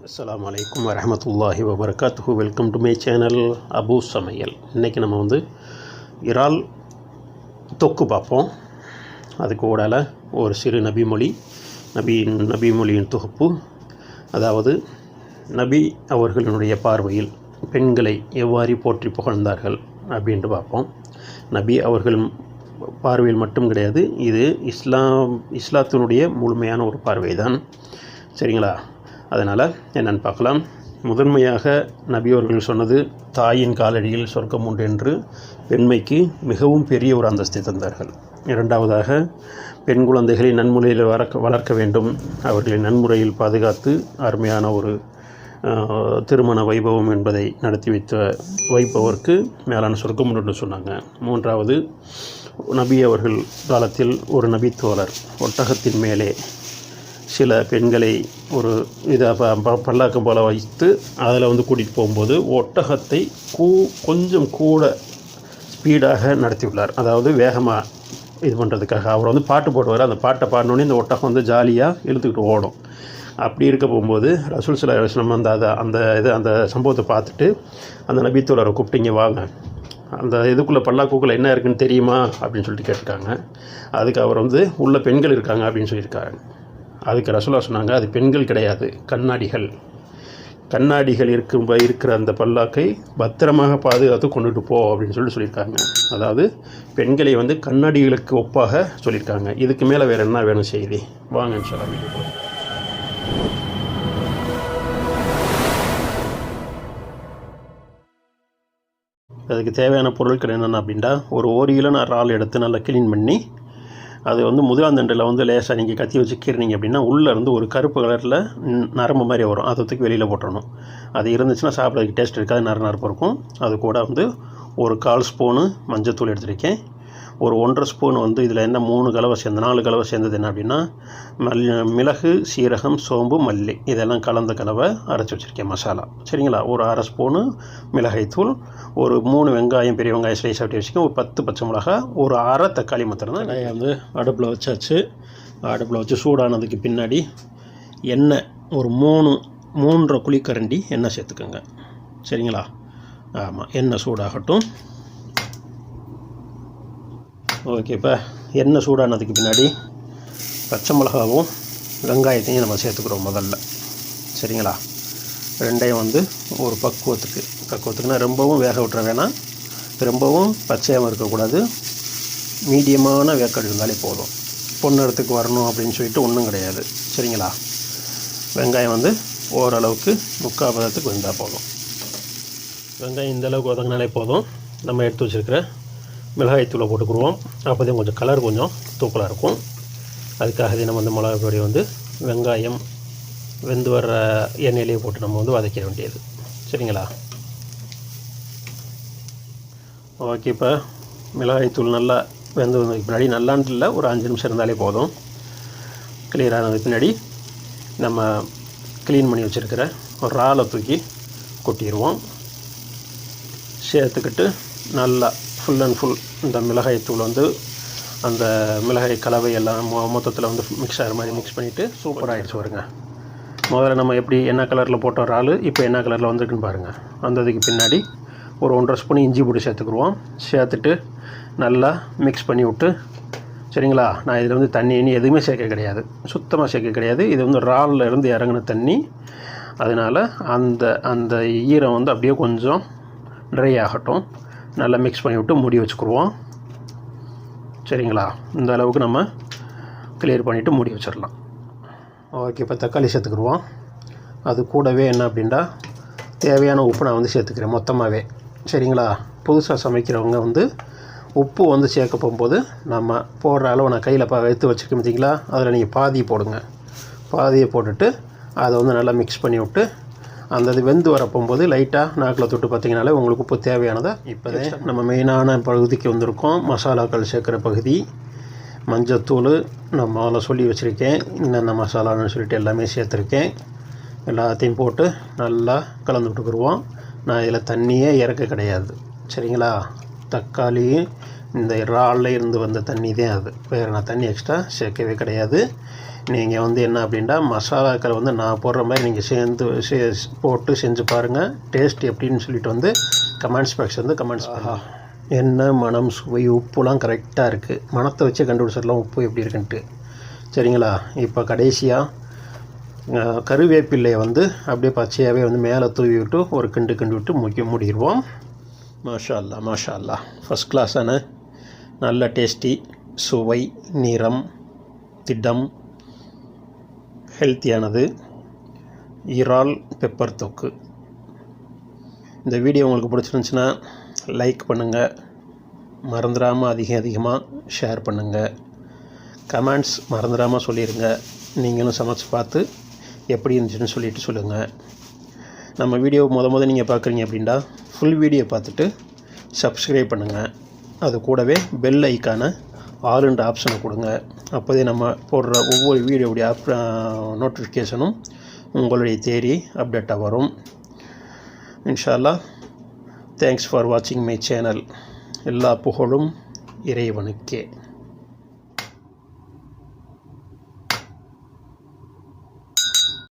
அஸ்ஸலாமு அலைக்கும் வரஹ்மத்துல்லாஹி வபரகாத்துஹு. Welcome to my channel Abusamayal. இன்றைக்கி நம்ம இறால் தொக்கு பார்ப்போம். அதுக்கு ஊடால ஒரு சிறு நபிமொழியின் தொகுப்பு. அதாவது நபி அவர்களினுடைய பார்வையில் பெண்களை எவ்வாறு போற்றி புகழ்ந்தார்கள் அப்படின்ட்டு பார்ப்போம். நபி அவர்கள் பார்வையில் மட்டும் கிடையாது, இது இஸ்லாத்தினுடைய முழுமையான ஒரு பார்வை தான். சரிங்களா? அதனால் என்னென்னு பார்க்கலாம். முதன்மையாக நபி அவர்கள் சொன்னது, தாயின் காலடியில் சொர்க்கம் உண்டு என்று பெண்மைக்கு மிகவும் பெரிய ஒரு அந்தஸ்தை தந்தார்கள். இரண்டாவதாக, பெண் குழந்தைகளை நன்முறையில் வளர்க்க வேண்டும், அவர்களை நன்முறையில் பாதுகாத்து அருமையான ஒரு திருமண வைபவம் என்பதை நடத்தி வைப்பவருக்கு மேலான சொர்க்கம் உண்டு என்று சொன்னாங்க. மூன்றாவது, நபி அவர்கள் காலத்தில் ஒரு நபித்தோழர் ஒட்டகத்தின் மேலே சில பெண்களை ஒரு பல்லாக்கம் போல் வைத்து அதில் கூட்டிகிட்டு போகும்போது ஒட்டகத்தை கொஞ்சம் கூட ஸ்பீடாக நடத்தியுள்ளார். அதாவது வேகமாக இது பண்ணுறதுக்காக அவர் பாட்டு போடுவார். அந்த பாட்டை பாடினோடனே இந்த ஒட்டகம் ஜாலியாக இழுத்துக்கிட்டு ஓடும். அப்படி இருக்க போகும்போது ரசூல் ஸல்லல்லாஹு அலைஹி வஸல்லம் அந்த சம்பவத்தை பார்த்துட்டு அந்த நபித்தோழரை கூப்பிட்டீங்க, வாங்க, அந்த இதுக்குள்ளே பல்லாக்குக்குள்ளே என்ன இருக்குன்னு தெரியுமா அப்படின்னு சொல்லிட்டு கேட்டிருக்காங்க. அதுக்கு அவர் உள்ள பெண்கள் இருக்காங்க அப்படின்னு சொல்லியிருக்காங்க. அதுக்கு ரசூலா சொன்னாங்க, அது பெண்கள் கிடையாது, கண்ணாடிகள் இருக்கிற அந்த பல்லாக்கை பத்திரமாக பாதுகாத்து கொண்டுட்டு போ அப்படின்னு சொல்லியிருக்காங்க. அதாவது பெண்களை கண்ணாடிகளுக்கு ஒப்பாக சொல்லியிருக்காங்க. இதுக்கு மேலே வேறு என்ன வேணும் செய்தி? வாங்கன்னு சொல்ல. அதுக்கு தேவையான பொருட்கள் என்னென்ன அப்படின்னா, ஒரு கிலோ நான் இறால் எடுத்து நல்லா க்ளீன் பண்ணி அது முதுகாந்தண்டில் லேசாக நீங்கள் கத்தி வச்சு கீறினீங்க அப்படின்னா உள்ளேருந்து ஒரு கருப்பு கலரில் நரம்பு மாதிரி வரும். அதை தூக்கி வெளியில் போட்டுறணும். அது இருந்துச்சுன்னா சாப்பிட்றதுக்கு டேஸ்ட் இருக்காது, நரப்பு இருக்கும். அது கூட ஒரு 1/4 ஸ்பூனு மஞ்சத்தூள் எடுத்துருக்கேன். ஒரு 1.5 ஸ்பூன் இதில் என்ன 4 கலவை சேர்ந்தது என்ன அப்படின்னா, மிளகு, சீரகம், சோம்பு, மல்லி இதெல்லாம் கலந்த கலவை அரைச்சி வச்சுருக்கேன் மசாலா. சரிங்களா? ஒரு 1/2 ஸ்பூனு மிளகாய்த்தூள், ஒரு 3 வெங்காயம், பெரிய வெங்காயம் ஸ்லைஸ் ஆட்டி வச்சுக்கேன், ஒரு 10 பச்சை மிளகா, ஒரு 1/2 தக்காளி மாத்திரம் தான். நான் அடுப்பில் வச்சாச்சு. அடுப்பில் வச்சு சூடானதுக்கு பின்னாடி எண்ணெய் ஒரு 3.5 குழிக்கரண்டி எண்ணெய் சேர்த்துக்கோங்க. சரிங்களா? ஆமாம், எண்ணெய் சூடாகட்டும். ஓகே, இப்போ எண்ணெய் சூடானதுக்கு பின்னாடி பச்சை மிளகாவும் வெங்காயத்தையும் நம்ம சேர்த்துக்கிறோம் முதல்ல. சரிங்களா? ரெண்டையும் ஒரு பக்குவத்துக்குன்னா ரொம்பவும் வேக விட்டுற வேணாம், ரொம்பவும் பச்சையாகவும் இருக்கக்கூடாது, மீடியமான வேக்காடு இருந்தாலே போதும். பொன்னிறத்துக்கு வரணும் அப்படின்னு சொல்லிட்டு ஒன்றும் கிடையாது. சரிங்களா? வெங்காயம் ஓரளவுக்கு 3/4 பதத்துக்கு வந்தால் போதும். வெங்காயம் இந்தளவுக்கு வதங்கினாலே போதும். நம்ம எடுத்து வச்சுருக்கிற மிளகாய்த்தூளை போட்டுக்குருவோம். அப்போதையும் கொஞ்சம் கலர் கொஞ்சம் தூக்கலாக இருக்கும். அதுக்காக நம்ம மிளகாய் பொடி வெங்காயம் வெந்து வர்ற எண்ணெயிலேயே போட்டு நம்ம வதக்கிட வேண்டியது. சரிங்களா? ஓகே, இப்போ மிளகாய்த்தூள் நல்லா வெந்து வந்ததுக்கு பின்னாடி, நல்லான்ட்டு இல்லை, ஒரு 5 நிமிஷம் இருந்தாலே போதும். கிளியர் ஆனதுக்கு பின்னாடி நம்ம க்ளீன் பண்ணி வச்சுருக்கிற ஒரு இறாலை தூக்கி கொட்டிடுவோம். சேர்த்துக்கிட்டு நல்லா ஃபுல் அண்ட் ஃபுல் இந்த மிளகாய்த்தூள் அந்த மிளகாய் கலவை எல்லாம் மொத்தத்தில் மிக்ஸ் ஆகிற மாதிரி மிக்ஸ் பண்ணிவிட்டு சூப்பராகிடுச்சு வருங்க. முதல்ல நம்ம எப்படி என்ன கலரில் போட்ட இறால் இப்போ என்ன கலரில் வந்திருக்குன்னு பாருங்கள். வந்ததுக்கு பின்னாடி ஒரு 1.5 ஸ்பூன் இஞ்சி போட்டு சேர்த்துக்குருவோம். சேர்த்துட்டு நல்லா மிக்ஸ் பண்ணி விட்டு, சரிங்களா? நான் இதில் தண்ணி எதுவுமே சேர்க்க கிடையாது, சுத்தமாக சேர்க்க கிடையாது. இது இறாலில் இருந்து இறங்கின தண்ணி. அதனால் அந்த ஈரம் அப்படியே கொஞ்சம் ட்ரை ஆகட்டும். நல்லா மிக்ஸ் பண்ணி விட்டு மூடி வச்சுக்குருவோம். சரிங்களா? இந்த அளவுக்கு நம்ம கிளியர் பண்ணிவிட்டு மூடி வச்சிடலாம். ஓகே, இப்போ தக்காளி சேர்த்துக்குருவோம். அது கூடவே என்ன அப்படின்னா, தேவையான உப்பு நான் சேர்த்துக்கிறேன் மொத்தமாகவே. சரிங்களா? புதுசாக சமைக்கிறவங்க உப்பு சேர்க்க போகும்போது நம்ம போடுற அளவு நான் கையில் எடுத்து வச்சுருக்கேன் பார்த்தீங்களா, அதில் நீங்கள் பாதி போடுங்க. பாதியை போட்டுட்டு அதை நல்லா மிக்ஸ் பண்ணி விட்டு அந்த இது வெந்து வரப்போகும்போது லைட்டாக நாக்கில் தொட்டு பார்த்திங்கனாலே உங்களுக்கு உப்பு தேவையானதை. இப்போதே நம்ம மெயினான பகுதிக்கு வந்திருக்கோம், மசாலாக்கள் சேர்க்குற பகுதி. மஞ்சத்தூள் நான் முதல்ல சொல்லி வச்சுருக்கேன், என்னென்ன மசாலான்னு சொல்லிட்டு எல்லாமே சேர்த்துருக்கேன். எல்லாத்தையும் போட்டு நல்லா கலந்து விட்டுக்குருவோம். நான் இதில் தண்ணியே இறக்க கிடையாது. சரிங்களா? தக்காளி இந்த இறாலில் இருந்து வந்த தண்ணி தான் அது. வேறு நான் தண்ணி எக்ஸ்ட்ரா சேர்க்கவே கிடையாது. நீங்கள் வந்து என்ன அப்படின்னா மசாலாக்களை வந்து நான் போடுற மாதிரி நீங்கள் போட்டு செஞ்சு பாருங்கள். டேஸ்ட் எப்படின்னு சொல்லிட்டு வந்து கமெண்ட்ஸ் பாக்ஸ் வந்து கமெண்ட்ஸ் என்ன மனம் சுவை உப்புலாம் கரெக்டாக இருக்குது. மனத்தை வச்சு கண்டுபிடிச்சிடலாம் உப்பு எப்படி இருக்குன்ட்டு. சரிங்களா? இப்போ கடைசியாக கருவேப்பிள்ளையை வந்து அப்படியே பச்சையாகவே வந்து மேலே தூவி விட்டு ஒரு கிண்டு விட்டு மூடிடுவோம். மாஷா அல்லா மாஷா அல்லா, ஃபஸ்ட் கிளாஸான நல்ல டேஸ்டி, சுவை, நிறம், திடம், ஹெல்த்தியானது இறால் பெப்பர் தொக்கு. இந்த வீடியோ உங்களுக்கு பிடிச்சிருந்துச்சுன்னா லைக் பண்ணுங்கள், மறந்துடாமல் அதிகமாக ஷேர் பண்ணுங்கள், கமெண்ட்ஸ் மறந்துடாமல் சொல்லிடுங்க. நீங்களும் சமைச்சு பார்த்து எப்படி இருந்துச்சுன்னு சொல்லிட்டு சொல்லுங்கள். நம்ம வீடியோ முத நீங்கள் பார்க்குறீங்க அப்படின்னா ஃபுல் வீடியோ பார்த்துட்டு சப்ஸ்கிரைப் பண்ணுங்கள். அது கூடவே பெல் ஐக்கான ஆல்ன்ற ஆப்ஷனை கொடுங்க. அப்போதே நம்ம போடுற ஒவ்வொரு வீடியோவுடைய நோட்டிஃபிகேஷனும் உங்களுடைய தேடி அப்டேட்டாக வரும். இன்ஷா அல்லாஹ். தேங்க்ஸ் ஃபார் வாட்சிங் மை சேனல். எல்லா புகழும் இறைவனுக்கே.